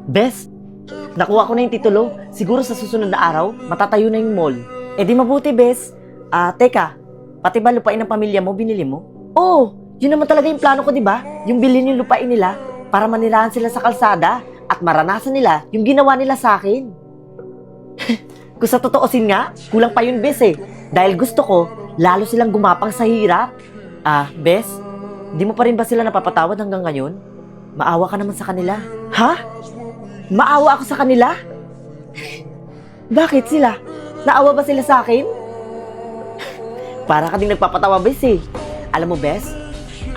Bes, nakuha ko na yung titulo. Siguro sa susunod na araw, matatayo na yung mall. Eh di mabuti, Bes. Teka, pati ba lupain ng pamilya mo, binili mo? Oo, yun naman talaga yung plano ko, di ba? Yung bilhin yung lupain nila para manirahan sila sa kalsada at maranasan nila yung ginawa nila sa akin. Kung sa totoosin nga, kulang pa yun, Bes eh. Dahil gusto ko, lalo silang gumapang sa hirap. Bes, di mo pa rin ba sila napapatawad hanggang ngayon? Maawa ka naman sa kanila. Ha? Maawa ako sa kanila? Bakit sila? Naawa ba sila sa akin? Para ka ding nagpapatawa, Bes eh. Alam mo, Bes,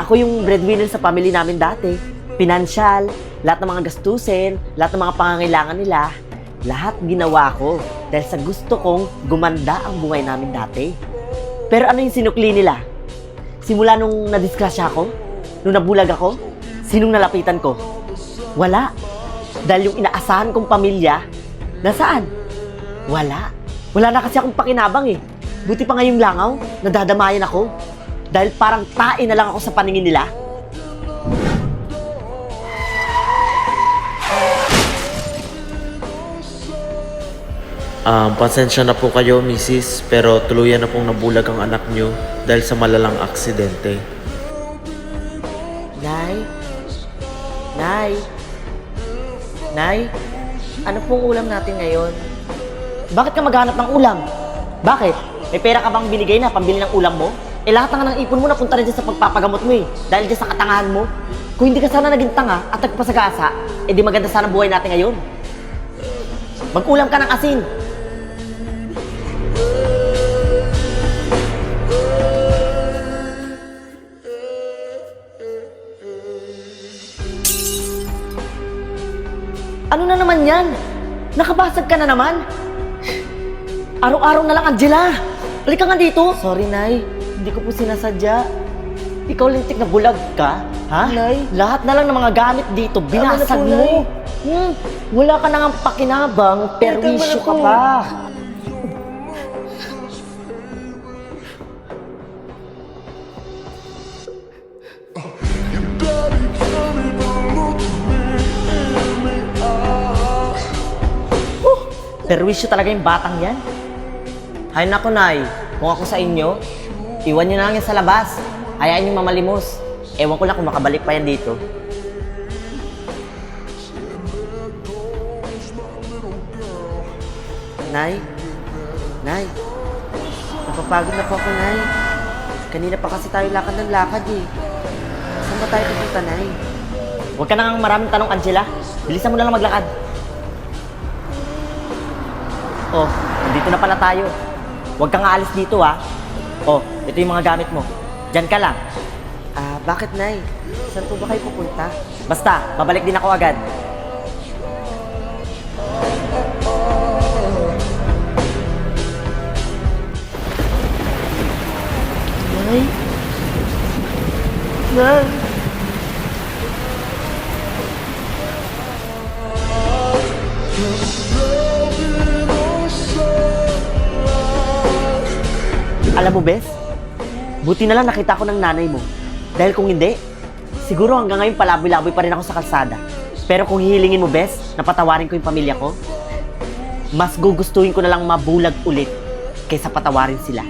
ako yung breadwinner sa family namin dati. Pinansyal, lahat ng mga gastusin, lahat ng mga pangangailangan nila, lahat ginawa ko dahil sa gusto kong gumanda ang buhay namin dati. Pero ano yung sinukli nila? Simula nung nadisgrasya ako, nung nabulag ako, sinong nalapitan ko? Wala. Dahil yung inaasahan kong pamilya, nasaan? Wala. Wala na kasi akong pakinabang eh. Buti pa ngayong langaw, nadadamayan ako. Dahil parang tae na lang ako sa paningin nila. Pasensya na po kayo, Mrs. Pero tuluyan na pong nabulag ang anak nyo dahil sa malalang aksidente. Nay? Nay? Nay? Ano pong ulam natin ngayon? Bakit ka maghanap ng ulam? Bakit? May pera ka bang binigay na pambili ng ulam mo? Eh lahat nga ng ipon mo napunta rin dyan sa pagpapagamot mo eh. Dahil dyan sa katangahan mo. Kung hindi ka sana naging tanga at nagpasagasa, eh di maganda sana buhay natin ngayon. Mag-ulam ka ng asin. Ano na naman yan? Nakabasag ka na naman? Araw-araw na lang, Angela! Halika nga dito! Sorry, Nay. Hindi ko po sinasadya. Ikaw lintik na bulag ka? Ha? Nay? Lahat na lang ng mga gamit dito, binasag mo. Wala ka na nga pakinabang, perwisyo ka pa. Perwisyo talaga yung batang yan. Hay nako, Nay. Kung ako sa inyo, iwan nyo na lang yan sa labas. Hayaan nyo mamalimos. Ewan ko lang kung makabalik pa yan dito. Nay? Nay? Napapagod na po ako, Nay. Kanina pa kasi tayo lakad ng lakad eh. Saan ba tayo pupunta, Nay? Huwag ka na nga maraming tanong, Angela. Bilisan mo na lang maglakad. Oh, dito na pala tayo. Huwag kang aalis dito, ha? Oh, ito yung mga gamit mo. Diyan ka lang. Bakit, Nay? Saan po ba kayo pupunta? Basta, babalik din ako agad. Nay? Nay? Alam mo, Bes, buti na lang nakita ko ng nanay mo. Dahil kung hindi, siguro hanggang ngayon palaboy-laboy pa rin ako sa kalsada. Pero kung hihilingin mo, Bes, na patawarin ko yung pamilya ko, mas gugustuhin ko na lang mabulag ulit kaysa patawarin sila.